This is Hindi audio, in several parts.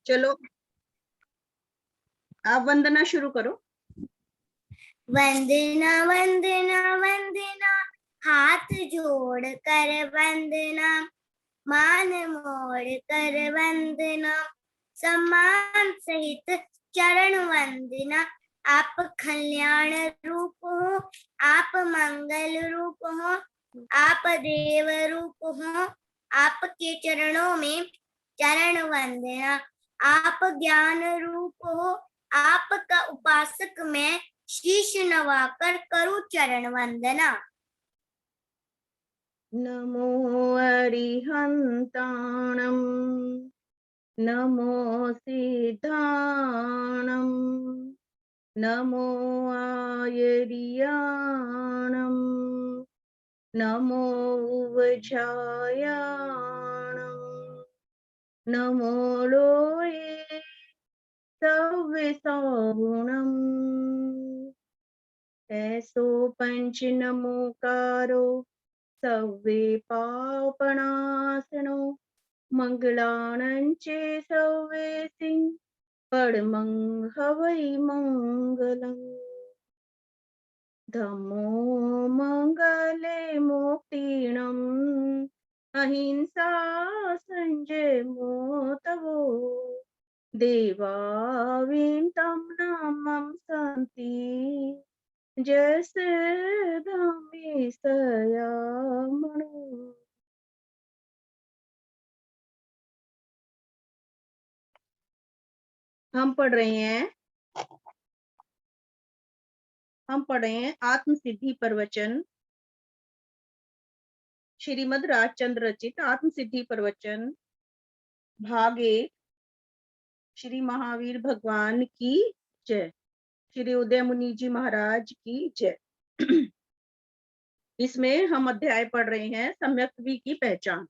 चलो आप वंदना शुरू करो। वंदना वंदना वंदना, हाथ जोड़ कर वंदना, मान मोड़ कर वंदना, सम्मान सहित चरण वंदना। आप कल्याण रूप हो, आप मंगल रूप हो, आप देव रूप हो, आपके चरणों में चरण वंदना। आप ज्ञान रूप हो, आपका उपासक मैं शीश नवाकर करूं चरण वंदना। नमो अरिहंताणं, नमो सिद्धाणं, नमो आयर्याणं, नमो उवझायाणं, नमो लोये सव्यसागुणम्। ऐसो पंच नमोकारो सव्ये पापणासनो, मंगलानं चे सव्ये सिंह परमं हवै मंगलम्। धम्मो मंगले मोक्षिणम्, अहिंसा संयमो तवो, देवावितं नामं सन्ति, जैसे धामे सयामणो। हम पढ़ रहे हैं आत्म सिद्धि प्रवचन, श्रीमद् राजचंद्र रचित आत्म सिद्धि प्रवचन भाग 1। श्री महावीर भगवान की जय, श्री उदय मुनि जी महाराज की जय। इसमें हम अध्याय पढ़ रहे हैं सम्यक्त्वी की पहचान।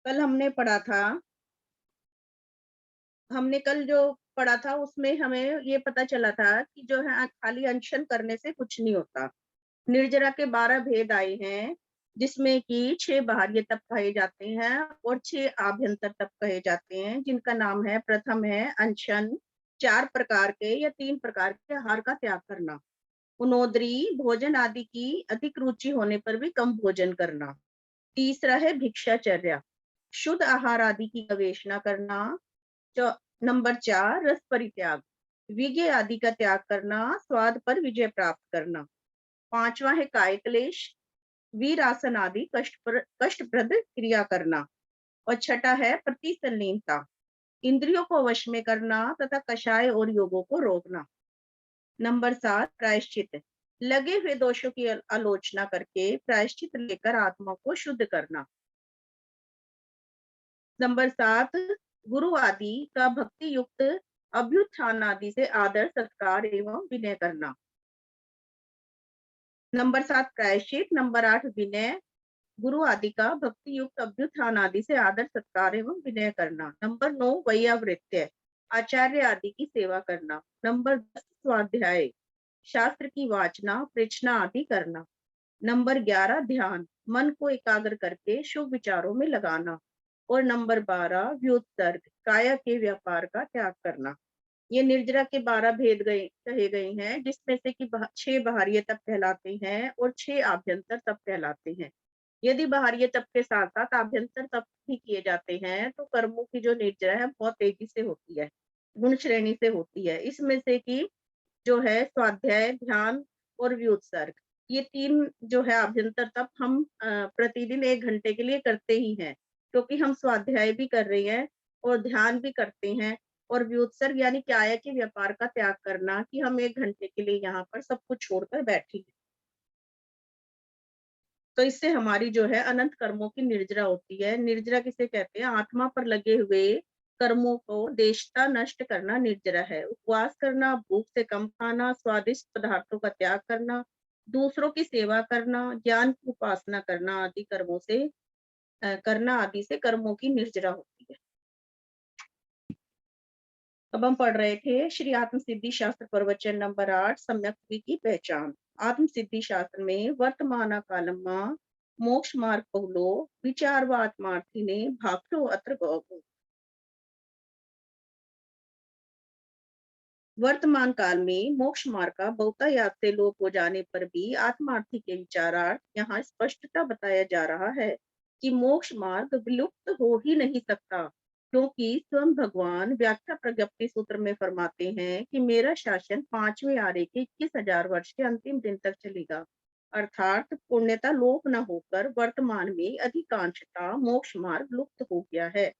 कल हमने कल जो पढ़ा था उसमें हमें ये पता चला था कि जो है खाली अनशन करने से कुछ नहीं होता। निर्जरा के 12 भेद आए हैं, जिसमें कि 6 बाह्य तप कहे जाते हैं और 6 आभ्यंतर तप कहे जाते हैं, जिनका नाम है, प्रथम है अनशन, 4 प्रकार के या 3 प्रकार के आहार का त्याग करना। उनोदरी, भोजन आदि की अधिक रुचि होने पर भी कम भोजन करना। तीसरा है भिक्षाचर्या, शुद्ध आहार आदि की गवेषणा करना। नंबर 4 रस परित्याग, विजय आदि का त्याग करना, स्वाद पर विजय प्राप्त करना। 5वां है काय क्लेश, वीर आसन आदि कष्टप्रद क्रिया करना। और 6ठा है प्रतिसंलीनता, इंद्रियों को वश में करना तथा कषाय और योगों को रोकना। नंबर 7 प्रायश्चित, लगे हुए दोषों की आलोचना करके प्रायश्चित लेकर आत्मा को शुद्ध करना। नंबर 7 गुरु आदि का भक्ति युक्त अभ्युत्थान आदि से आदर सत्कार एवं विनय करना। नंबर 7 प्रायश्चित, नंबर 8 विनय, गुरु आदि का भक्ति युक्त अभ्युत्थान आदि से आदर सत्कार एवं विनय करना। नंबर 9 वैयावृत्य, आचार्य आदि की सेवा करना। नंबर 10 स्वाध्याय, शास्त्र की वाचना प्रचना आदि करना। नंबर 11 ध्यान, मन को एकाग्र करके शुभ विचारों में लगाना। और नंबर 12 व्युत्सर्ग, काया के व्यापार का त्याग करना। ये निर्जरा के 12 भेद कहे गए हैं, जिसमें से कि 6 बाहरीय तप कहलाते हैं और 6 आभ्यंतर तप कहलाते हैं। यदि बाहरीय तप के साथ साथ आभ्यंतर तप भी किए जाते हैं तो कर्मों की जो निर्जरा है बहुत तेजी से होती है, गुण श्रेणी से होती है। इसमें से कि जो है स्वाध्याय, ध्यान और व्युत्सर्ग, ये 3 जो है आभ्यंतर तप हम प्रतिदिन 1 घंटे के लिए करते ही हैं, क्योंकि हम स्वाध्याय भी कर रहे हैं और ध्यान भी करते हैं। और व्युत्सर्ग यानी काया के व्यापार का त्याग करना, कि हम 1 घंटे के लिए यहाँ पर सब कुछ छोड़कर बैठे हैं। तो इससे हमारी जो है अनंत कर्मों की निर्जरा होती है। निर्जरा किसे कहते हैं? आत्मा पर लगे हुए कर्मों को देशता नष्ट करना निर्जरा है। उपवास करना, भूख से कम खाना, स्वादिष्ट पदार्थों का त्याग करना, दूसरों की सेवा करना, ज्ञान की उपासना करना आदि से कर्मों की निर्जरा होती है। अब हम पढ़ रहे थे श्री आत्म सिद्धि शास्त्र प्रवचन नंबर 8 सम्यक की पहचान। आत्म सिद्धि शास्त्र में वर्तमान कालम मोक्ष मार्ग बहुलो विचार व आत्मार्थी ने भाखरो अत्र गौ। वर्तमान काल में मोक्ष मार्ग का बहुतायात से लोप हो जाने पर भी आत्मार्थी के विचारार्थ यहाँ स्पष्टता बताया जा रहा है कि मोक्ष मार्ग विलुप्त हो ही नहीं सकता, क्योंकि स्वयं भगवान व्याख्या प्रज्ञप्ति सूत्र में फरमाते हैं कि मेरा शासन 5वें आरे के 21,000 वर्ष के अंतिम दिन तक चलेगा। अर्थात पुण्यता लोप न होकर वर्तमान में अधिकांशता मोक्ष मार्ग लुप्त हो गया है।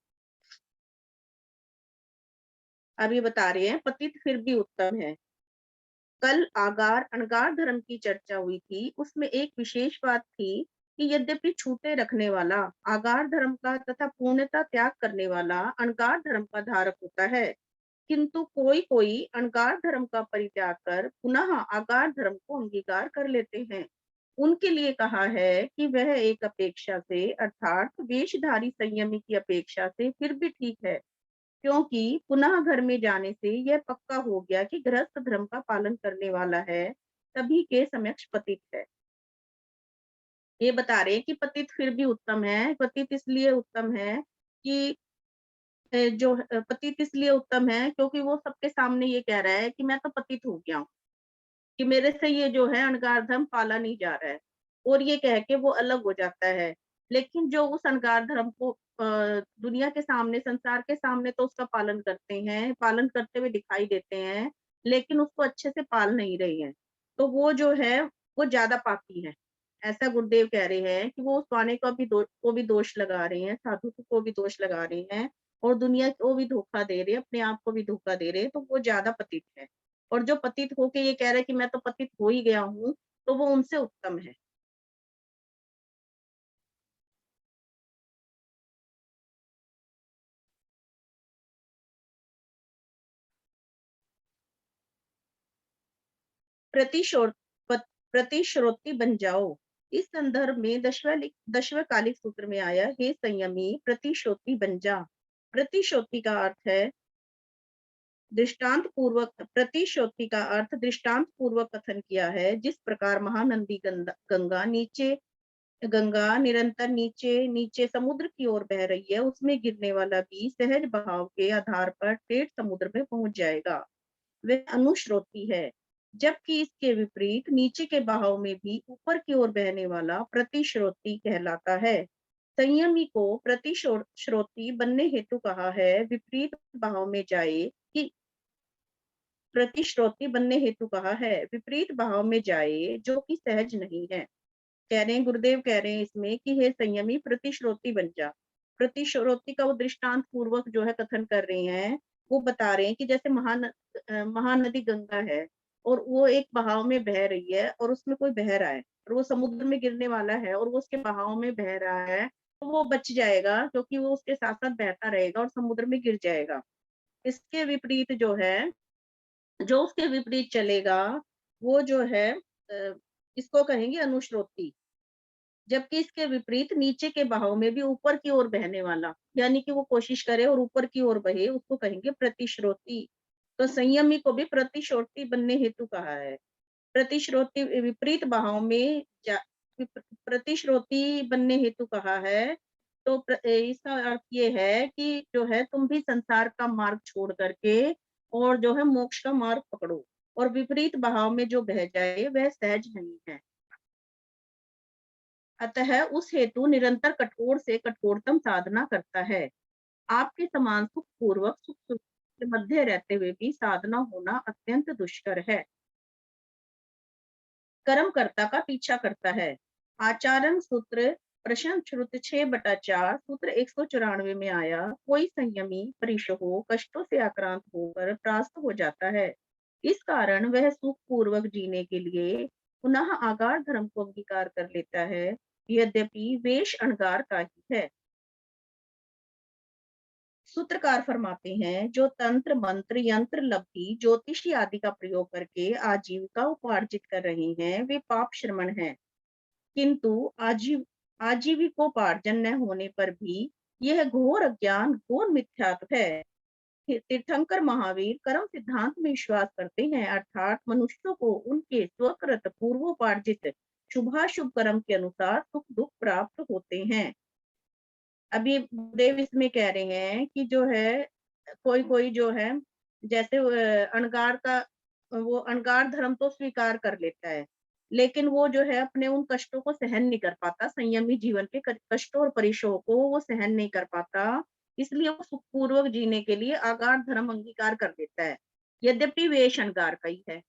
अब ये बता रहे हैं पतित फिर भी उत्तम है। कल आगार अणगार धर्म की चर्चा हुई थी, उसमें एक विशेष बात थी कि यद्यपि छूटे रखने वाला आगार धर्म का तथा पूर्णता त्याग करने वाला अणगार धर्म का धारक होता है, किंतु कोई कोई अणगार धर्म का परित्याग कर पुनः आगार धर्म को अंगीकार कर लेते हैं। उनके लिए कहा है कि वह एक अपेक्षा से अर्थात वेशधारी संयमी की अपेक्षा से फिर भी ठीक है, क्योंकि पुनः घर में जाने से यह पक्का हो गया कि गृहस्थ धर्म का पालन करने वाला है, सभी के समक्ष पतित है। ये बता रहे हैं कि पतित फिर भी उत्तम है। पतित इसलिए उत्तम है कि पतित इसलिए उत्तम है क्योंकि वो सबके सामने ये कह रहा है कि मैं तो पतित हो गया हूँ, कि मेरे से ये जो है अणगार धर्म पाला नहीं जा रहा है, और ये कह के वो अलग हो जाता है। लेकिन जो उस अणगार धर्म को दुनिया के सामने, संसार के सामने तो उसका पालन करते हैं, पालन करते हुए दिखाई देते हैं, लेकिन उसको अच्छे से पाल नहीं रहे हैं, तो वो जो है वो ज्यादा पापी है। ऐसा गुरुदेव कह रहे हैं कि वो उस वाणी को भी दोष लगा रहे हैं, साधु को भी दोष लगा रहे हैं, और दुनिया को भी धोखा दे रहे हैं, अपने आप को भी धोखा दे रहे हैं, तो वो ज्यादा पतित है। और जो पतित होके ये कह रहा है कि मैं तो पतित हो ही गया हूँ, तो वो उनसे उत्तम है। प्रतिशोर प्रतिश्रोती बन जाओ। इस संदर्भ में दशवें कालिक सूत्र में आया, हे संयमी प्रतिश्रोती बन जा। प्रतिश्रोती का अर्थ है दृष्टांत पूर्वक, प्रतिश्रोती का अर्थ दृष्टांत पूर्वक कथन किया है। जिस प्रकार महानंदी गंगा निरंतर नीचे नीचे समुद्र की ओर बह रही है, उसमें गिरने वाला भी सहज बहाव के आधार पर ठेठ समुद्र में पहुंच जाएगा, वह अनुश्रोती है। जबकि इसके विपरीत नीचे के बहाव में भी ऊपर की ओर बहने वाला प्रतिश्रोती कहलाता है। संयमी को प्रतिश्रोती बनने हेतु कहा है, विपरीत बहाव में जाए कि प्रतिश्रोती बनने हेतु कहा है, विपरीत बहाव में जाए जो कि सहज नहीं है। कह रहे हैं, गुरुदेव कह रहे हैं इसमें कि हे संयमी प्रतिश्रोती बन जा। प्रतिश्रोती का वो दृष्टांत पूर्वक जो है कथन कर रहे हैं, वो बता रहे हैं कि जैसे महानदी गंगा है, और वो एक बहाव में बह रही है, और उसमें कोई बह रहा है, और वो समुद्र में गिरने वाला है, और वो उसके बहाव में बह रहा है, तो वो बच जाएगा क्योंकि वो उसके साथ साथ बहता रहेगा और समुद्र में गिर जाएगा। इसके विपरीत जो है, जो उसके विपरीत चलेगा, वो जो है इसको कहेंगे अनुश्रोती। जबकि इसके विपरीत नीचे के बहाव में भी ऊपर की ओर बहने वाला, यानी कि वो कोशिश करे और ऊपर की ओर बहे, उसको कहेंगे प्रतिश्रोती। तो संयमी को भी प्रतिश्रोती बनने हेतु कहा है। प्रतिश्रोती विपरीत बहाव में प्रतिश्रोती बनने हेतु कहा है। तो इसका अर्थ ये है कि जो है तुम भी संसार का मार्ग छोड़ करके और जो है मोक्ष का मार्ग पकड़ो, और विपरीत बहाव में जो बह जाए वह सहज नहीं है। अतः उस हेतु निरंतर कठोर से कठोरतम साधना करता है। आपके समान सुख पूर्वक सुख सुख के मध्य रहते हुए भी साधना होना अत्यंत दुष्कर है। कर्मकर्ता का पीछा करता है। आचारण सूत्र प्रश्न श्रुत 6/4 सूत्र 194 में आया, कोई संयमी परिशहो कष्टों से आक्रांत होकर त्रास्त हो जाता है, इस कारण वह सुख पूर्वक जीने के लिए पुनः आगार धर्म को अंगीकार कर लेता है, यद्यपि वेश अणगार का ही है। सूत्रकार फरमाते हैं, जो तंत्र मंत्र यंत्र लब्धि ज्योतिषी आदि का प्रयोग करके आजीविका उपार्जित कर रहे हैं, वे पाप श्रमण हैं। किंतु आजीविकोपार्जन न होने पर भी यह घोर अज्ञान, घोर मिथ्यात्व है। तीर्थंकर महावीर कर्म सिद्धांत में विश्वास करते हैं, अर्थात मनुष्यों को उनके स्वकृत पूर्वोपार्जित शुभाशुभ कर्म के अनुसार सुख दुख प्राप्त होते हैं। अभी देव इसमें कह रहे हैं कि जो है कोई कोई जो है जैसे अणगार का वो अणगार धर्म तो स्वीकार कर लेता है, लेकिन वो जो है अपने उन कष्टों को सहन नहीं कर पाता, संयमी जीवन के कष्टों और परेशानियों को वो सहन नहीं कर पाता, इसलिए वो सुखपूर्वक जीने के लिए आगार धर्म अंगीकार कर देता है। यद्यपि वेश अणगार का ही है,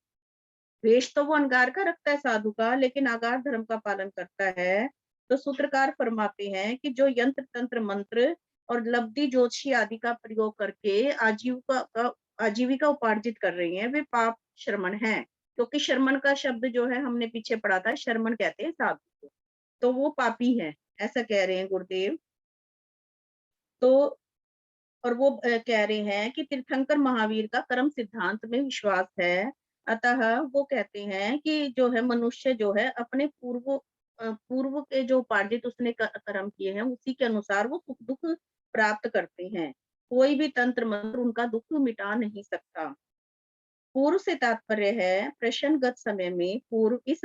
वेश तो वो अणगार का रखता है साधु का, लेकिन आगार धर्म का पालन करता है। तो सूत्रकार फरमाते हैं कि जो यंत्र तंत्र मंत्र और लब्धि ज्योतिषी आदि का प्रयोग करके आजीविका उपार्जित कर रही हैं, वे पाप श्रमण हैं। क्योंकि शर्मन का शब्द जो है हमने पीछे पढ़ा था, शर्मन कहते हैं साधु को, तो वो पापी है, ऐसा कह रहे हैं गुरुदेव। तो और वो कह रहे हैं कि तीर्थंकर महावीर का कर्म सिद्धांत में विश्वास है, अतः वो कहते हैं कि जो है मनुष्य जो है अपने पूर्व के जो उपार्जित उसने कर्म किए हैं उसी के अनुसार वो सुख दुख प्राप्त करते हैं। कोई भी तंत्र मंत्र उनका दुख मिटा नहीं सकता। पूर्व से तात्पर्य है प्रश्नगत समय में पूर्व इस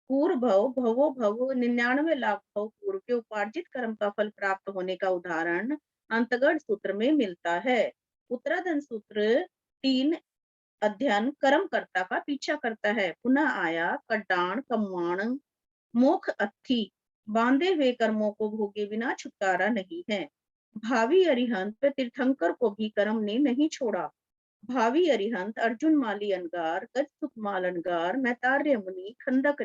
पूर्व भवो भव 99 लाख भव पूर्व के उपार्जित कर्म का फल प्राप्त होने का उदाहरण अंतगढ़ सूत्र में मिलता है। उत्तराधन सूत्र 3 अध्ययन कर्म कर्ता का पीछा करता है, पुनः आया कड्डाण कम्माण मोख अर्थी, बांधे हुए कर्मों को भोगे बिना छुटकारा नहीं है। भावी अरिहंत तीर्थंकर को भी कर्म ने नहीं छोड़ा। भावी अरिहंत अर्जुन माली अनगार, गज सुखमाल अनगार, मैतार्य मुनि, खंदक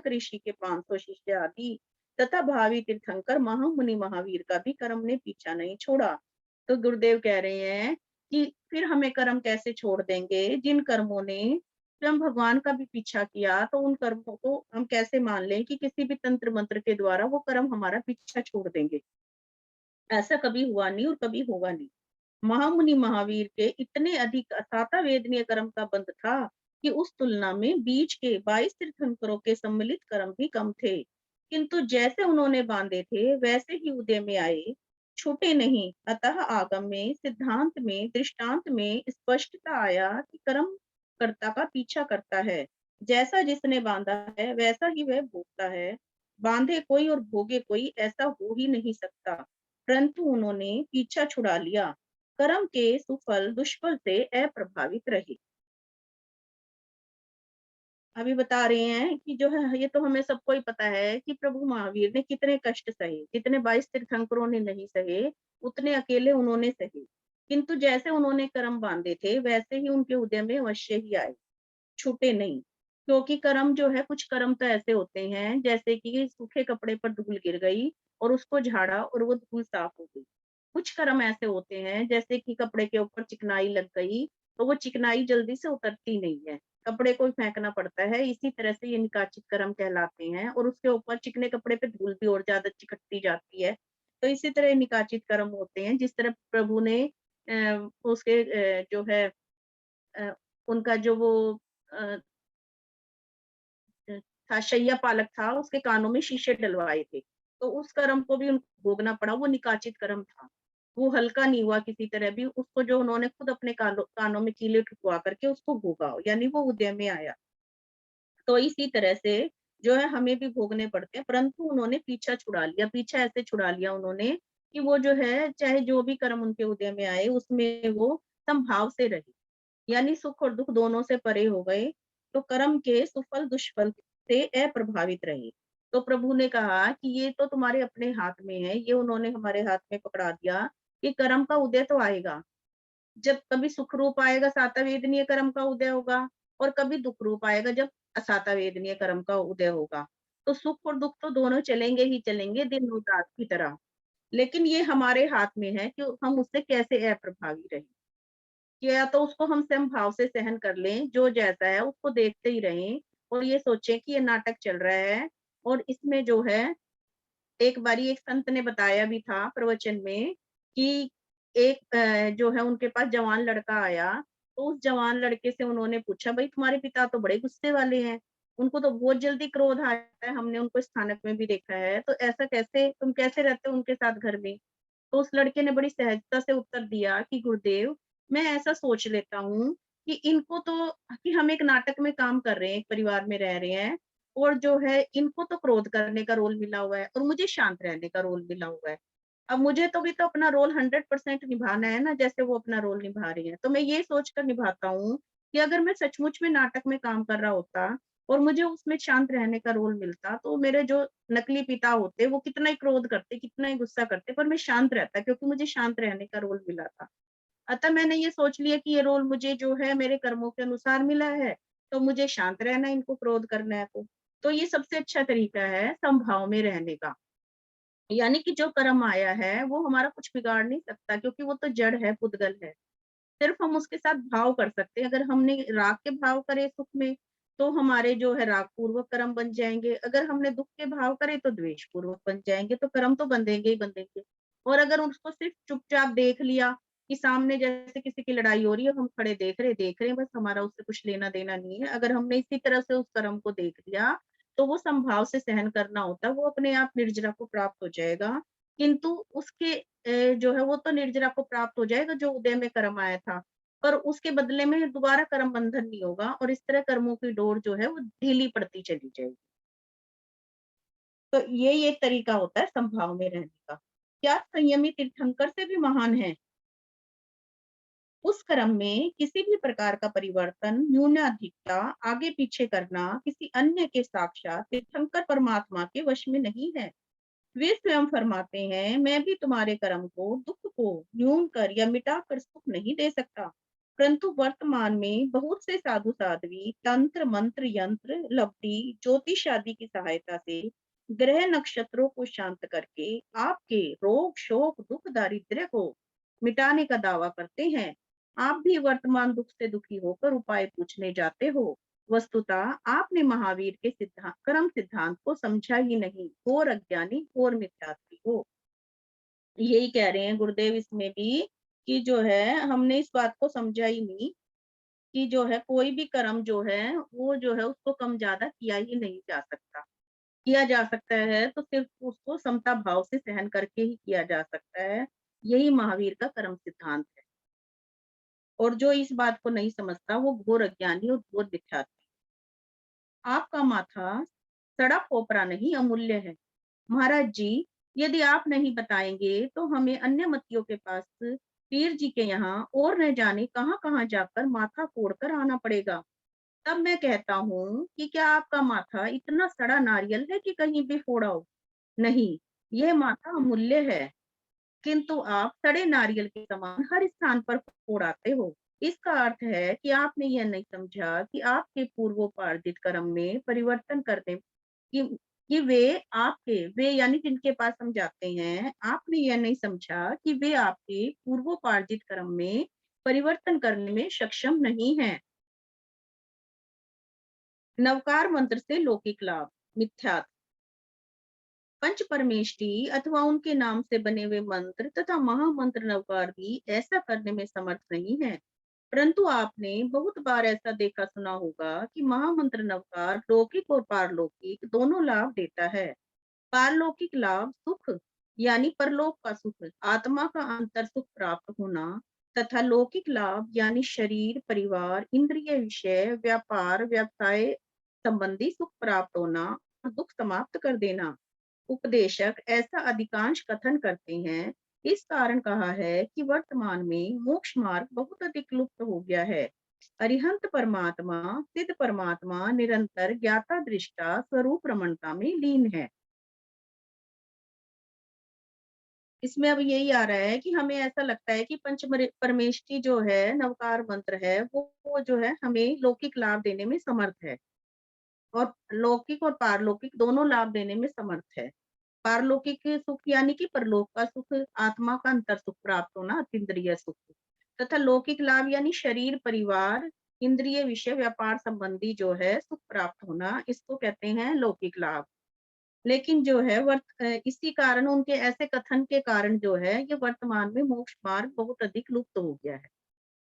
ऋषि के 500 शिष्य आदि तथा भावी तीर्थंकर महामुनि महावीर का भी कर्म ने पीछा नहीं छोड़ा। तो गुरुदेव कह रहे हैं कि फिर हमें कर्म कैसे छोड़ देंगे, जिन कर्मों ने स्वयं भगवान का भी पीछा किया, तो उन कर्मों को हम कैसे मान लें कि किसी भी तंत्र मंत्र के द्वारा वो कर्म हमारा पीछा छोड़ देंगे। ऐसा कभी हुआ नहीं और कभी होगा नहीं। महामुनि महावीर के इतने अधिक अथाता वेदनीय कर्म का बंध था कि उस तुलना में बीच के 22 तीर्थंकरों के सम्मिलित कर्म भी कम थे, किंतु जैसे उन्होंने बांधे थे वैसे ही उदय में आए, छूटे नहीं। अतः आगम में, सिद्धांत में, दृष्टांत में स्पष्टता आया कि कर्म कर्ता का पीछा करता है। जैसा जिसने बांधा है वैसा ही वह भोगता है। बांधे कोई और भोगे कोई, ऐसा हो ही नहीं सकता। परंतु उन्होंने पीछा छुड़ा लिया, कर्म के सुफल दुष्फल से अप्रभावित रहे। अभी बता रहे हैं कि जो है ये तो हमें सबको ही पता है कि प्रभु महावीर ने कितने कष्ट सहे, जितने 22 तीर्थंकरों ने नहीं सहे उतने अकेले उन्होंने सहे। किंतु जैसे उन्होंने कर्म बांधे थे वैसे ही उनके उदय में अवश्य ही आए, छूटे नहीं। क्योंकि कर्म जो है, कुछ कर्म तो ऐसे होते हैं जैसे कि सूखे कपड़े पर धूल गिर गई और उसको झाड़ा और वो धूल साफ हो गई। कुछ कर्म ऐसे होते हैं जैसे कि कपड़े के ऊपर चिकनाई लग गई तो वो चिकनाई जल्दी से उतरती नहीं है, कपड़े को फेंकना पड़ता है। इसी तरह से ये निकाचित कर्म कहलाते हैं, और उसके ऊपर चिकने कपड़े पे धूल भी और ज्यादा चिकटती जाती है। तो इसी तरह निकाचित कर्म होते हैं। जिस तरह प्रभु ने उसके जो है अ, उनका जो वो अ, था शैया पालक था, उसके कानों में शीशे डलवाए थे, तो उस कर्म को भी उनको भोगना पड़ा। वो निकाचित कर्म था, वो हल्का नहीं हुआ किसी तरह भी। उसको जो उन्होंने खुद अपने कानों में कीले ठुकवा करके उसको भोगा, यानी वो उद्यम में आया। तो इसी तरह से जो है हमें भी भोगने पड़ते हैं, परंतु उन्होंने पीछा छुड़ा लिया। पीछा ऐसे छुड़ा लिया उन्होंने कि वो जो है चाहे जो भी कर्म उनके उदय में आए उसमें वो समभाव से रहे, यानी सुख और दुख दोनों से परे हो गए। तो कर्म के सुफल दुष्फल से अप्रभावित रहे। तो प्रभु ने कहा कि ये तो तुम्हारे अपने हाथ में है, ये उन्होंने हमारे हाथ में पकड़ा दिया कि कर्म का उदय तो आएगा। जब कभी सुख रूप आएगा साता वेदनीय कर्म का उदय होगा, और कभी दुख रूप आएगा जब असाता वेदनीय कर्म का उदय होगा। तो सुख और दुख तो दोनों चलेंगे ही चलेंगे, दिन और रात की तरह। लेकिन ये हमारे हाथ में है कि हम उससे कैसे अप्रभावी रहें। या तो उसको हम सम भाव से सहन कर लें, जो जैसा है उसको देखते ही रहें और ये सोचें कि ये नाटक चल रहा है, और इसमें जो है एक बारी एक संत ने बताया भी था प्रवचन में कि एक जो है उनके पास जवान लड़का आया, तो उस जवान लड़के से उन्होंने पूछा, भाई तुम्हारे पिता तो बड़े गुस्से वाले हैं, उनको तो बहुत जल्दी क्रोध आता है, हमने उनको स्थानक में भी देखा है, तो ऐसा कैसे तुम कैसे रहते हो उनके साथ घर में? तो उस लड़के ने बड़ी सहजता से उत्तर दिया कि गुरुदेव, मैं ऐसा सोच लेता हूँ कि इनको तो कि हम एक नाटक में काम कर रहे हैं, एक परिवार में रह रहे हैं और जो है इनको तो क्रोध करने का रोल मिला हुआ है और मुझे शांत रहने का रोल मिला हुआ है। अब मुझे तो भी तो अपना रोल 100% निभाना है ना, जैसे वो अपना रोल निभा रही हैं। तो मैं ये सोचकर निभाता हूँ कि अगर मैं सचमुच में नाटक में काम कर रहा होता और मुझे उसमें शांत रहने का रोल मिलता, तो मेरे जो नकली पिता होते, वो कितना ही क्रोध करते, कितना ही गुस्सा करते, पर मैं शांत रहता क्योंकि मुझे शांत रहने का रोल मिला था। अतः मैंने ये सोच लिया कि ये रोल मुझे जो है मेरे कर्मों के अनुसार मिला है, तो मुझे शांत रहना है, इनको क्रोध करना है तो। तो ये सबसे अच्छा तरीका है समभाव में रहने का। यानी कि जो कर्म आया है, वो हमारा कुछ बिगाड़ नहीं सकता क्योंकि वो तो जड़ है, पुद्गल है। सिर्फ हम उसके साथ भाव कर सकते हैं। अगर हमने राग के भाव करे सुख में, तो हमारे जो है राग पूर्वक कर्म बन जाएँगे। अगर हमने दुःख के भाव करे तो द्वेष पूर्वक बन जाएँगे, तो कर्म तो बंधेंगे ही बंधेंगे। और अगर उसको सिर्फ चुपचाप देख लिया कि सामने जैसे किसी की लड़ाई हो रही है, हम खड़े देख रहे हैं, बस हमारा उससे कुछ लेना-देना नहीं है। अगर हमने इसी तरह से उस कर्म को देख लिया, तो वो समभाव से सहन करना होता है, वो अपने आप निर्जरा को प्राप्त हो जाएगा। किंतु उसके जो है वो तो निर्जरा को प्राप्त हो जाएगा जो उदय में कर्म आया था। पर उसके बदले में दोबारा कर्म बंधन नहीं होगा और इस तरह कर्मों की डोर जो है वो ढीली पड़ती चली जाएगी। तो यही एक तरीका होता है समभाव में रहने का। क्या संयमी तीर्थंकर से भी महान है? उस क्रम में किसी भी प्रकार का परिवर्तन, न्यूनाधिकता, आगे-पीछे करना किसी अन्य के साक्षात तीर्थंकर परमात्मा के वश में नहीं है। वे स्वयं फरमाते हैं, मैं भी तुम्हारे कर्म को, दुःख को न्यून कर या मिटा कर सुख नहीं दे सकता। परंतु वर्तमान में बहुत से साधु साध्वी तंत्र मंत्र यंत्र लब्धि ज्योतिष आदि की सहायता से ग्रह नक्षत्रों को शांत करके आपके रोग शोक दुख दारिद्र्य को मिटाने का दावा करते हैं। आप भी वर्तमान दुख से दुखी होकर उपाय पूछने जाते हो। वस्तुतः आपने महावीर के सिद्धांत कर्म सिद्धांत को समझा ही नहीं, घोर अज्ञानी घोर मिथ्यात्वी हो। यही कह रहे हैं गुरुदेव इसमें भी कि जो है हमने इस बात को समझा ही नहीं कि जो है कोई भी कर्म जो है वो जो है उसको कम ज्यादा किया ही नहीं जा सकता। किया जा सकता है तो सिर्फ उसको समता भाव से सहन करके ही किया जा सकता है। यही महावीर का कर्म सिद्धांत है। और जो इस बात को नहीं समझता वो घोर अज्ञानी और घोर मिथ्यात्वी। आपका माथा सड़ा खोपरा नहीं अमूल्य है। महाराज जी, यदि आप नहीं बताएंगे तो हमें अन्य मतियों के पास पीर जी के यहाँ और न जाने कहाँ-कहाँ जाकर माथा फोड़कर आना पड़ेगा। तब मैं कहता हूँ कि क्या आपका माथा इतना सड़ा नारियल है कि कहीं भी फोड़ा हो? नहीं, यह माथा अमूल्य है। किंतु आप सड़े नारियल के समान हर स्थान पर फोड़ाते हो। इसका अर्थ है कि आपने यह नहीं समझा कि आपके पूर्वोपार्जित कर्म में परिवर्तन करने कि कि वे यानी जिनके पास हम जाते हैं, आपने यह नहीं समझा कि वे आपके पूर्वोपार्जित कर्म में परिवर्तन करने में सक्षम नहीं हैं। नवकार मंत्र से लौकिक लाभ मिथ्या पंच परमेष्टि अथवा उनके नाम से बने हुए मंत्र तथा महामंत्र नवकार भी ऐसा करने में समर्थ नहीं है। परंतु आपने बहुत बार ऐसा देखा सुना होगा कि महामंत्र नवकार लौकिक और पारलौकिक दोनों लाभ देता है। पारलौकिक लाभ सुख यानी परलोक का सुख, आत्मा का अंतर सुख प्राप्त होना तथा लौकिक लाभ यानी शरीर, परिवार, इंद्रिय विषय, व्यापार, व्यवसाय संबंधी सुख प्राप्त होना और दुख समाप्त कर देना। उपदेशक ऐसा अधिकांश कथन करते हैं। इस कारण कहा है कि वर्तमान में मोक्ष मार्ग बहुत अधिक लुप्त हो गया है। अरिहंत परमात्मा सिद्ध परमात्मा निरंतर ज्ञाता दृष्टा स्वरूप रमणता में लीन है। इसमें अब यही आ रहा है कि हमें ऐसा लगता है कि परमेष्टि जो है नवकार मंत्र है वो जो है हमें लौकिक लाभ देने में समर्थ है और लौकिक और पारलौकिक दोनों लाभ देने में समर्थ है। पारलौकिक सुख यानी कि परलोक का सुख, आत्मा का अंतर सुख प्राप्त होना, अतीन्द्रिय सुख तथा लौकिक लाभ यानी शरीर, परिवार, इंद्रिय विषय, व्यापार संबंधी जो है सुख प्राप्त होना, इसको कहते हैं लौकिक लाभ। लेकिन जो है इसी कारण उनके ऐसे कथन के कारण जो है ये वर्तमान में मोक्ष मार्ग बहुत अधिक लुप्त हो गया है।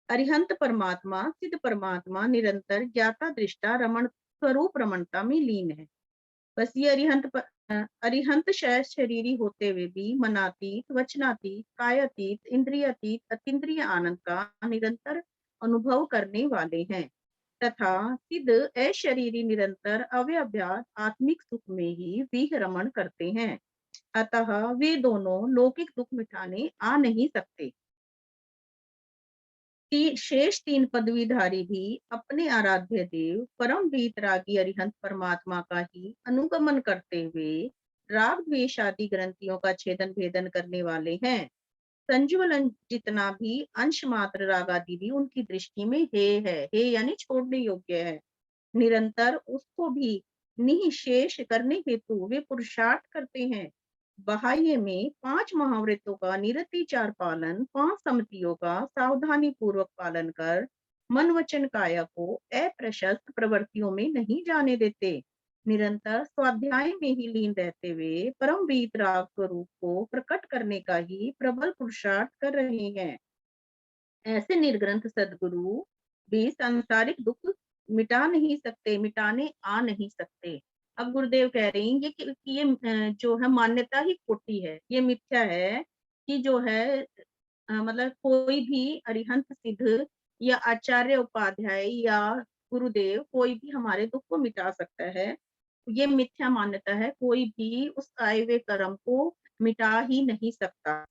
अरिहंत परमात्मा सिद्ध परमात्मा निरंतर ज्ञाता दृष्टा रमण स्वरूप रमणता में लीन है। बस ये अरिहंत शरीरी होते हुए भी मनातीत, वचनातीत, कायातीत, इंद्रियातीत, अतीन्द्रिय आनंद का निरंतर अनुभव करने वाले हैं तथा सिद्ध अशरीरी निरंतर अव्यभ्यास आत्मिक सुख में ही विहरमण करते हैं। अतः वे दोनों लौकिक दुख मिटाने आ नहीं सकते। शेष तीन पदवीधारी भी अपने आराध्य देव परम वीतरागी अरिहंत परमात्मा का ही अनुगमन करते हुए राग द्वेष आदि ग्रंथियों का छेदन भेदन करने वाले हैं। संजुवलन जितना भी अंश मात्र राग आदि भी उनकी दृष्टि में हे यानी छोड़ने योग्य है। निरंतर उसको भी निःशेष करने हेतु वे पुरुषार्थ करते हैं। बाह्य में 5 महाव्रतों का निरतिचार पालन, 5 सम्मतियों का सावधानी पूर्वक पालन कर मन वचन काया को अप्रशस्त प्रवृत्तियों में नहीं जाने देते। निरंतर स्वाध्याय में ही लीन रहते हुए परम वीतराग स्वरूप को प्रकट करने का ही प्रबल पुरुषार्थ कर रहे हैं। ऐसे निर्ग्रंथ सदगुरु भी सांसारिक दुख मिटा नहीं सकते, मिटाने आ नहीं सकते। अब गुरुदेव कह रहे हैं कि ये जो है मान्यता ही खोटी है, ये मिथ्या है कि जो है मतलब कोई भी अरिहंत सिद्ध या आचार्य उपाध्याय या गुरुदेव कोई भी हमारे दुख को मिटा सकता है। ये मिथ्या मान्यता है, कोई भी उस आए हुए कर्म को मिटा ही नहीं सकता।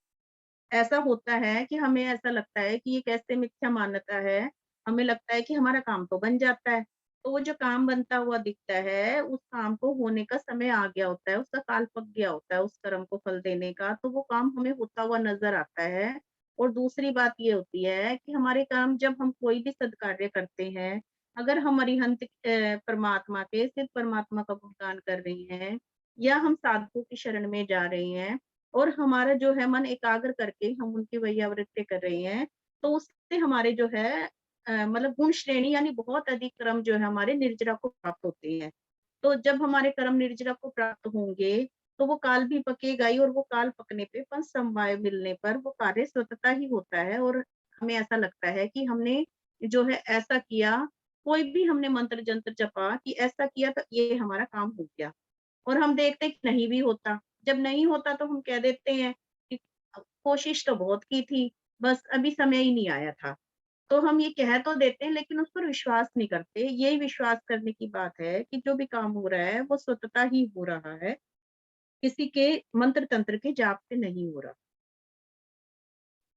ऐसा होता है कि हमें ऐसा लगता है कि ये कैसे मिथ्या मान्यता है, हमें लगता है कि हमारा काम तो बन जाता है। तो वो जो काम बनता हुआ दिखता है, उस काम को होने का समय आ गया होता है, उसका काल पक गया होता है उस कर्म को फल देने का, तो वो काम हमें होता हुआ नज़र आता है। और दूसरी बात ये होती है कि हमारे काम जब हम कोई भी सद्कार्य करते हैं, अगर हम अरिहंत परमात्मा के सिद्ध परमात्मा का गुणगान कर रहे हैं या हम साधुओं की शरण में जा रहे हैं और हमारा जो है मन एकाग्र करके हम उनकी वैयावृत्ति कर रहे हैं, तो उससे हमारे जो है मतलब गुण श्रेणी यानी बहुत अधिक कर्म जो है हमारे निर्जरा को प्राप्त होते हैं। तो जब हमारे कर्म निर्जरा को प्राप्त होंगे, तो वो काल भी पकेगा ही और वो काल पकने पे पंच समवाय मिलने पर वो कार्य स्वतः ही होता है और हमें ऐसा लगता है कि हमने जो है ऐसा किया, कोई भी हमने मंत्र जंत्र जपा कि ऐसा किया तो ये हमारा काम हो गया। और हम देखते हैं कि नहीं भी होता। जब नहीं होता तो हम कह देते हैं कि कोशिश तो बहुत की थी, बस अभी समय ही नहीं आया था। तो हम ये कह तो देते हैं लेकिन उस पर विश्वास नहीं करते। यही विश्वास करने की बात है कि जो भी काम हो रहा है वो स्वतः ही हो रहा है, किसी के मंत्र तंत्र के जाप से नहीं हो रहा।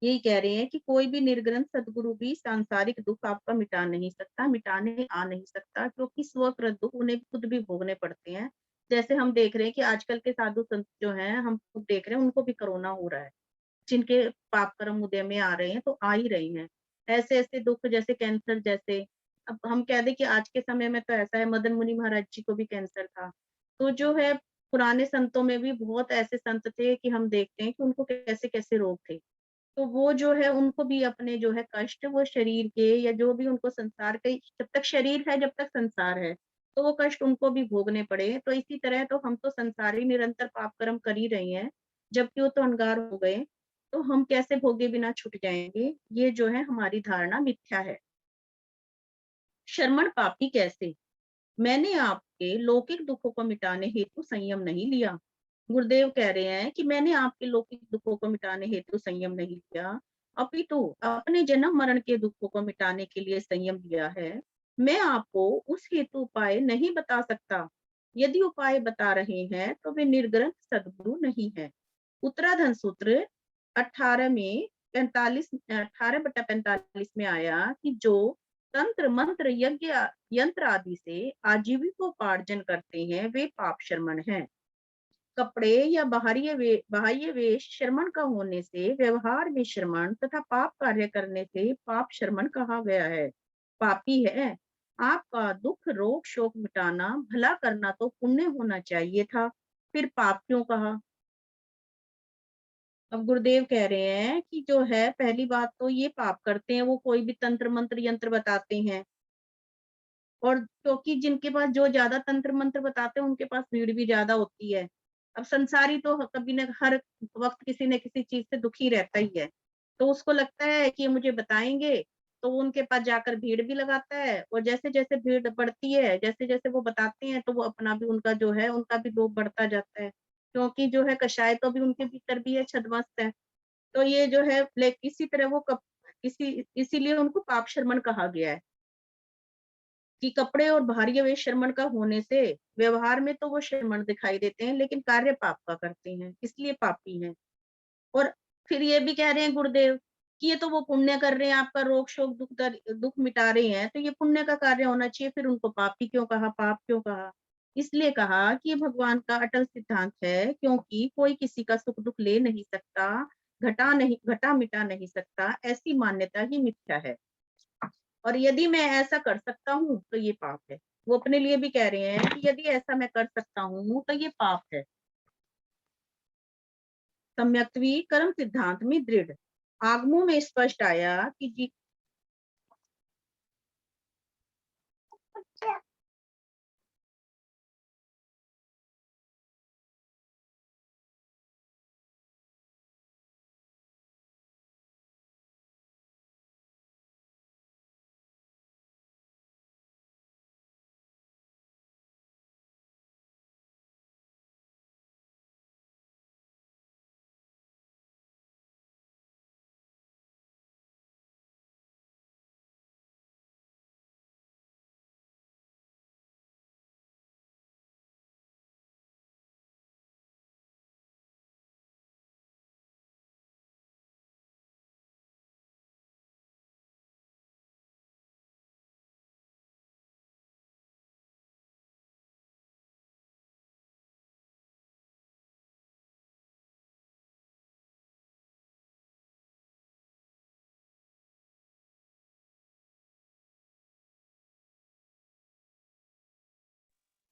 यही कह रहे हैं कि कोई भी निर्ग्रंथ सदगुरु भी सांसारिक दुख आपका मिटा नहीं सकता, मिटाने आ नहीं सकता क्योंकि स्वकृत दुख उन्हें खुद भी भोगने पड़ते हैं। जैसे हम देख रहे हैं कि आजकल के साधु संत जो हैं, हम खुद देख रहे हैं उनको भी कोरोना हो रहा है। जिनके पाप कर्म उदय में आ रहे हैं तो आ ही रहे हैं। ऐसे-ऐसे दुख जैसे कैंसर जैसे, अब हम कह दें कि आज के समय में तो ऐसा है मदन मुनि महाराज जी को भी कैंसर था। तो जो है पुराने संतों में भी बहुत ऐसे संत थे कि हम देखते हैं कि उनको कैसे-कैसे रोग थे। तो वो जो है उनको भी अपने जो है कष्ट वो शरीर के या जो भी उनको संसार के जब तक शरीर है, जब तक संसार है, तो वो कष्ट उनको भी भोगने पड़े। तो इसी तरह तो हम तो संसारी निरंतर पाप कर्म कर ही रहे हैं, जबकि वो तो अंगार हो गए, तो हम कैसे भोगे बिना छूट जाएँगे? ये जो है हमारी धारणा मिथ्या है। शर्मण पापी कैसे? मैंने आपके लौकिक दुखों को मिटाने हेतु संयम नहीं लिया। गुरुदेव कह रहे हैं कि मैंने आपके लौकिक दुखों को मिटाने हेतु संयम नहीं लिया, अपितु अपने जन्म मरण के दुखों को मिटाने के लिए संयम लिया है। मैं आपको उस हेतु उपाय नहीं बता सकता। यदि उपाय बता रहे हैं तो वे निर्ग्रंथ सद्गुरु नहीं है। उत्तराधन सूत्र 18 में 45 18/45 में आया कि जो तंत्र मंत्र यज्ञ यंत्र आदि से आजीविकोपार्जन करते हैं वे पाप शर्मण हैं। कपड़े या बाह्य वेश श्रमण का होने से व्यवहार में श्रमण तथा पाप कार्य करने से पाप श्रमण कहा गया है। पापी है आपका दुख रोग शोक मिटाना भला करना तो पुण्य होना चाहिए था, फिर पाप क्यों कहा? अब गुरुदेव कह रहे हैं कि जो है पहली बात तो ये पाप करते हैं वो कोई भी तंत्र मंत्र यंत्र बताते हैं और क्योंकि जिनके पास जो ज्यादा तंत्र मंत्र बताते हैं उनके पास भीड़ भी ज्यादा होती है। अब संसारी तो कभी न हर वक्त किसी न किसी चीज से दुखी रहता ही है, तो उसको लगता है कि ये मुझे बताएंगे, तो वो उनके पास जाकर भीड़ भी लगाता है, और जैसे जैसे भीड़ बढ़ती है, जैसे जैसे वो बताते हैं, तो वो अपना भी उनका जो है उनका भी लोभ बढ़ता जाता है, क्योंकि जो है कषाय तो भी उनके भीतर भी है, छद्मस्त है। तो ये जो है इसी तरह वो इसीलिए उनको पाप शर्मण कहा गया है कि कपड़े और भारी वे शर्मण का होने से व्यवहार में तो वो शर्मण दिखाई देते हैं, लेकिन कार्य पाप का करते हैं, इसलिए पापी हैं। और फिर ये भी कह रहे हैं गुरुदेव कि ये तो वो पुण्य कर रहे हैं, आपका रोग शोक दुख मिटा रहे हैं, तो ये पुण्य का कार्य होना चाहिए, फिर उनको पापी क्यों कहा, पाप क्यों कहा? इसलिए कहा कि ये भगवान का अटल सिद्धांत है, क्योंकि कोई किसी का सुख दुख ले नहीं सकता, घटा मिटा नहीं सकता, ऐसी मान्यता ही मिथ्या है। और यदि मैं ऐसा कर सकता हूँ तो ये पाप है। वो अपने लिए भी कह रहे हैं कि यदि ऐसा मैं कर सकता हूँ तो ये पाप है। सम्यक्त्वी कर्म सिद्धांत में दृढ़ आगमों में स्पष्ट आया कि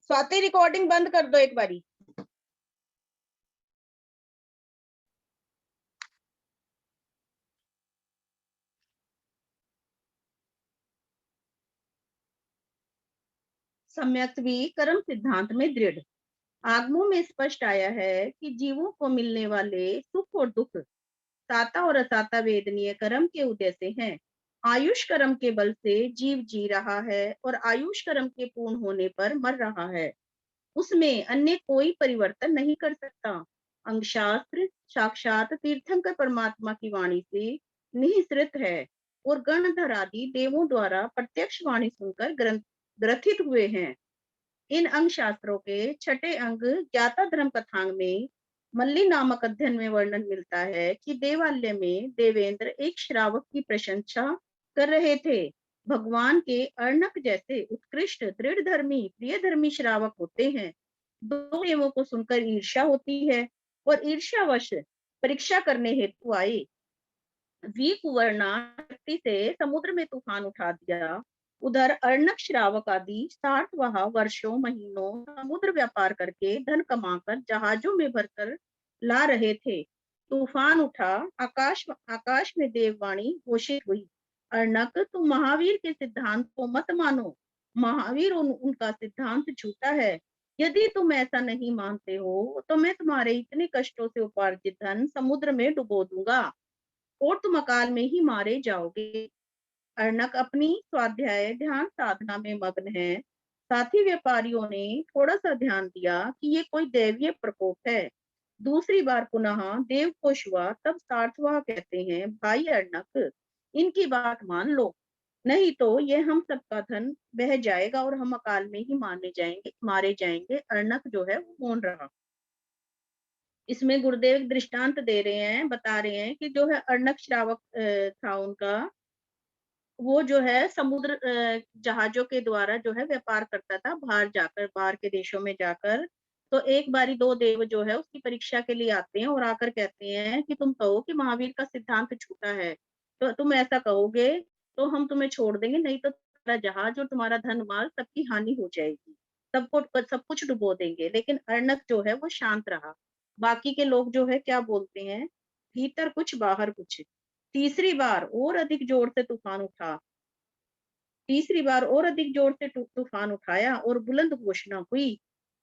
स्वाति रिकॉर्डिंग बंद कर दो एक बारी। सम्यक्त्वी कर्म सिद्धांत में दृढ़ आगमों में स्पष्ट आया है कि जीवों को मिलने वाले सुख और दुख साता और असाता वेदनीय कर्म के उदय से हैं। आयुष कर्म के बल से जीव जी रहा है और आयुष कर्म के पूर्ण होने पर मर रहा है, उसमें अन्य कोई परिवर्तन नहीं कर सकता। अंगशास्त्र साक्षात तीर्थंकर परमात्मा की वाणी से निःसृत है और गणधर आदि देवों द्वारा प्रत्यक्ष वाणी सुनकर ग्रथित हुए हैं। इन अंग शास्त्रों के छठे अंग ज्ञाता धर्म कथांग में मल्ली नामक अध्ययन में वर्णन मिलता है कि देवालय में देवेंद्र एक श्रावक की प्रशंसा कर रहे थे। भगवान के अर्णक जैसे उत्कृष्ट दृढ़ धर्मी प्रिय धर्मी श्रावक होते हैं। दो देवों को सुनकर ईर्ष्या होती है और ईर्ष्यावश परीक्षा करने हेतु आए वी कुवर्णा शक्ति से समुद्र में तूफान उठा दिया। उधर अर्णक श्रावक आदि 60 वह वर्षों महीनों समुद्र व्यापार करके धन कमाकर जहाजों में भरकर ला रहे थे। तूफान उठा, आकाश में देववाणी घोषित हुई, अर्णक तुम महावीर के सिद्धांत को मत मानो, महावीर उनका सिद्धांत झूठा है। यदि तुम ऐसा नहीं मानते हो तो मैं तुम्हारे इतने कष्टों से उपार्जित धन समुद्र में डुबो दूंगा और तुम अकाल में ही मारे जाओगे। अर्णक अपनी स्वाध्याय ध्यान साधना में मग्न है। साथी व्यापारियों ने थोड़ा सा ध्यान दिया कि ये कोई दैवीय प्रकोप है। दूसरी बार पुनः देवकोश हुआ, तब सार्थवाह कहते हैं, भाई अर्णक, इनकी बात मान लो, नहीं तो ये हम सबका धन बह जाएगा और हम अकाल में ही मारे जाएंगे। अर्णक जो है वो मौन रहा। इसमें गुरुदेव एक दृष्टांत दे रहे हैं, बता रहे हैं कि जो है अर्णक श्रावक था उनका, वो जो है समुद्र जहाजों के द्वारा जो है व्यापार करता था, बाहर जाकर, बाहर के देशों में जाकर। तो एक बारी दो देव जो है उसकी परीक्षा के लिए आते हैं और आकर कहते हैं कि तुम कहो कि महावीर का सिद्धांत झूठा है, तो तुम ऐसा कहोगे तो हम तुम्हें छोड़ देंगे, नहीं तो तुम्हारा जहाज और तुम्हारा धन माल सबकी हानि हो जाएगी, सब कुछ डुबो देंगे। लेकिन अर्णक जो है वो शांत रहा। बाकी के लोग जो है क्या बोलते हैं, भीतर कुछ बाहर कुछ। तीसरी बार और अधिक जोर से तूफान उठा। तीसरी बार और अधिक जोर से तूफान उठाया और बुलंद घोषणा हुई।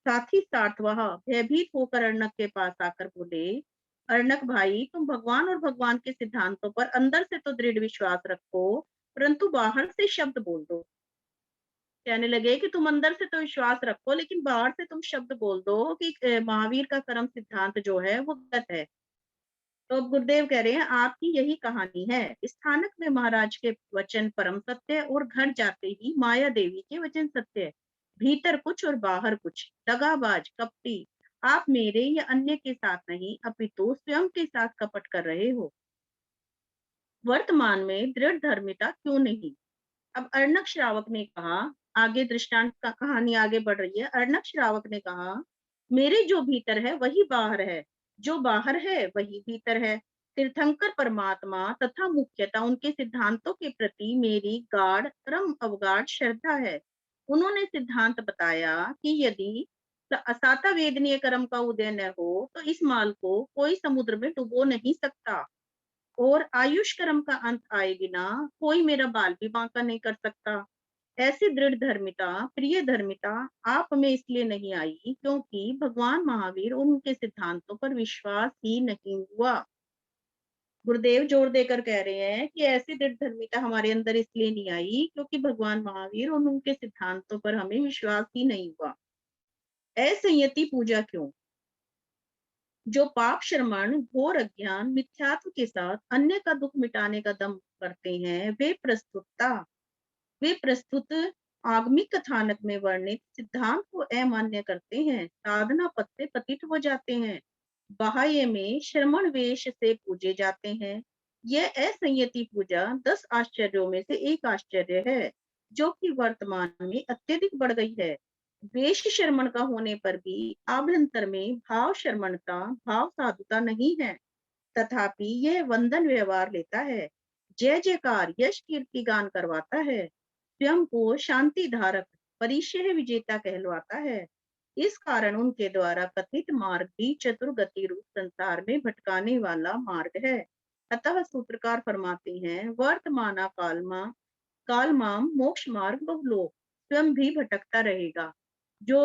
साथ ही साथ वह भयभीत होकर अर्णक के पास आकर बोले, अर्णक भाई, तुम भगवान और भगवान के सिद्धांतों पर अंदर से तो दृढ़ विश्वास रखो, परंतु बाहर से शब्द बोल दो। कहने लगे कि तुम अंदर से तो विश्वास रखो, लेकिन बाहर से तुम शब्द बोल दो कि महावीर का कर्म सिद्धांत जो है वो गलत है। तो अब गुरुदेव कह रहे हैं, आपकी यही कहानी है। स्थानक में महाराज के वचन परम सत्य और घर जाते ही माया देवी के वचन सत्य। भीतर कुछ और बाहर कुछ, दगाबाज, कपटी। आप मेरे या अन्य के साथ नहीं, अपितु स्वयं के साथ कपट कर रहे हो। वर्तमान में दृढ़ धर्मिता क्यों नहीं? अब अर्णक श्रावक ने कहा, आगे दृष्टांत का कहानी आगे बढ़ रही है। अर्णक श्रावक ने कहा, मेरे जो भीतर है वही बाहर है, जो बाहर है वही भीतर है। तीर्थंकर परमात्मा तथा मुख्यतः उनके सिद्धांतों के प्रति मेरी गाढ़ परम अवगाढ़ श्रद्धा है। उन्होंने सिद्धांत बताया कि यदि असाता वेदनीय कर्म का उदय न हो तो इस माल को कोई समुद्र में डुबो नहीं सकता, और आयुष कर्म का अंत आए बिना कोई मेरा बाल भी बांका नहीं कर सकता। ऐसी दृढ़ धर्मिता, प्रिय धर्मिता आप में इसलिए नहीं आई क्योंकि भगवान महावीर उनके सिद्धांतों पर विश्वास ही नहीं हुआ। गुरुदेव जोर देकर कह रहे हैं कि ऐसी दृढ़ धर्मिता हमारे अंदर इसलिए नहीं आई क्योंकि भगवान महावीर और उनके सिद्धांतों पर हमें विश्वास ही नहीं हुआ। असंयति पूजा क्यों? जो पाप श्रमण, घोर अज्ञान, मिथ्यात्व के साथ अन्य का दुख मिटाने का दम करते हैं, वे प्रस्तुत आगमिक कथानक में वर्णित सिद्धांत को अमान्य करते हैं, साधना पथ से पतित हो जाते हैं, बाह्य में श्रमण वेश से पूजे जाते हैं। यह असंयति पूजा 10 आश्चर्यों में से एक आश्चर्य है, जो कि वर्तमान में अत्यधिक बढ़ गई है। वेश शर्मण का होने पर भी आभ्यंतर में भाव शर्मणता, भाव साधुता नहीं है, तथापि यह वंदन व्यवहार लेता है, जय जयकार यश कीर्ति गान करवाता है, स्वयं को शांति धारक, परिचय विजेता कहलवाता है। इस कारण उनके द्वारा कथित मार्ग भी चतुर्गति रूप संसार में भटकाने वाला मार्ग है। अतः सूत्रकार फरमाते हैं, वर्तमाना कालमाम मोक्ष मार्ग बहुलो, स्वयं भी भटकता रहेगा। जो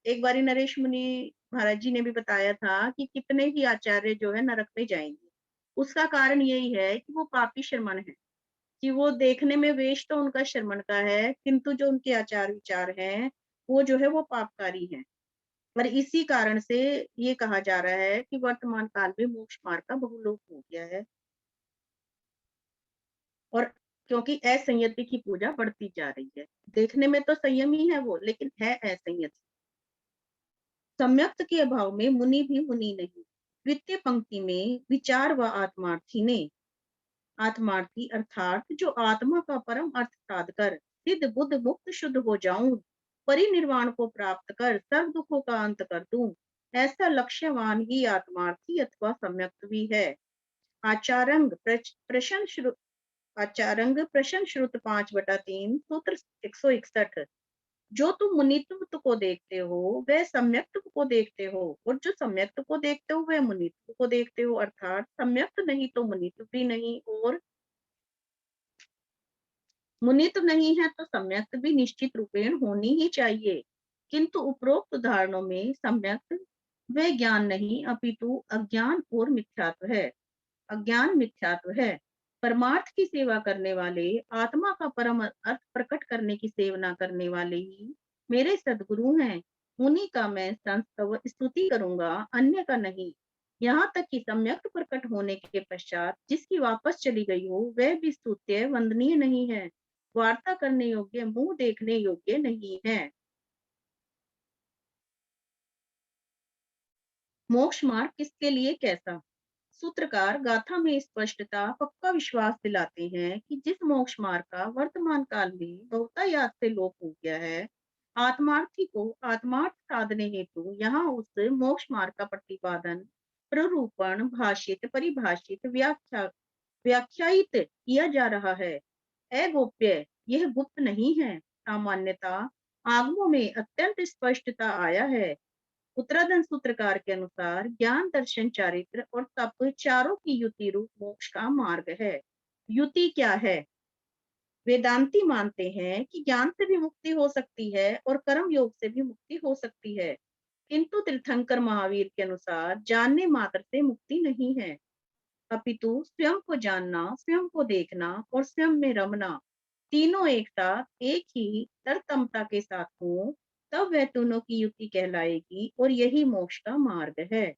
एक बारी नरेश मुनि महाराज जी ने भी बताया था कि कितने ही आचार्य जो है नरक में जाएंगे। उसका कारण यही है कि वो पापी श्रमण है, कि वो देखने में वेश तो उनका श्रमण का है, किंतु जो उनके आचार विचार हैं वो जो है वो पापकारी हैं। और इसी कारण से ये कहा जा रहा है कि वर्तमान काल में मोक्ष मार्ग का बहुलोक हो गया है, और क्योंकि असंयति की पूजा बढ़ती जा रही है। देखने में तो संयमी है वो, लेकिन है असंयति। सम्यक्त के अभाव में मुनि भी मुनि नहीं। द्वितीय पंक्ति में विचार व आत्मार्थी अर्थात जो आत्मा का परम अर्थ साध कर सिद्ध बुद्ध मुक्त शुद्ध हो जाऊं, परिनिर्वाण को प्राप्त कर सर्व दुखों का अंत कर दूं, ऐसा लक्ष्यवान ही आत्मार्थी अथवा सम्यक्त भी है। आचारंग प्रश्न श्रुत 5/3 सूत्र 161। जो तुम मुनित्व को देखते हो वह सम्यक्त्व को देखते हो, और जो सम्यक्त्व को देखते हो वह मुनित्व को देखते हो, अर्थात सम्यक्त नहीं तो मुनित्व भी नहीं, और मुनित्व नहीं है तो सम्यक्त भी निश्चित रूपेण होनी ही चाहिए। किंतु उपरोक्त उदाहरणों में सम्यक्त वह ज्ञान नहीं अपितु अज्ञान और मिथ्यात्व है। अज्ञान मिथ्यात्व है। परमार्थ की सेवा करने वाले, आत्मा का परम अर्थ प्रकट करने की सेवना करने वाले ही मेरे सदगुरु हैं। उन्हीं का मैं संस्तव स्तुति करूंगा, अन्य का नहीं। यहाँ तक कि सम्यक प्रकट होने के पश्चात जिसकी वापस चली गई हो वह भी स्तुत्य वंदनीय नहीं है, वार्ता करने योग्य, मुंह देखने योग्य नहीं है। मोक्ष मार्ग किसके लिए कैसा? सूत्रकार गाथा में स्पष्टता पक्का विश्वास दिलाते हैं कि जिस मोक्ष मार्ग का वर्तमान काल में बहुतायात से लोप हो गया है, आत्मार्थी को आत्मार्थ साधने हेतु यहाँ उस मोक्ष मार्ग का प्रतिपादन, प्ररूपण, भाषित, परिभाषित, व्याख्यायित किया जा रहा है। अगोप्य, यह गुप्त नहीं है। सामान्यता आगमों में अत्यंत स्पष्टता आया है। उत्तराधन सूत्रकार के अनुसार ज्ञान, दर्शन, चारित्र और तप चारों की युति रूप मोक्ष का मार्ग है। युति क्या है? वेदांती मानते हैं कि ज्ञान से भी मुक्ति हो सकती है और कर्म योग से भी मुक्ति हो सकती है, किंतु तीर्थंकर महावीर के अनुसार जानने मात्र से मुक्ति नहीं है, अपितु स्वयं को जानना, स्वयं को देखना और स्वयं में रमना, तीनों एक साथ एक ही तरतमता के साथ हो, तब वह तीनों की युक्ति कहलाएगी और यही मोक्ष का मार्ग है।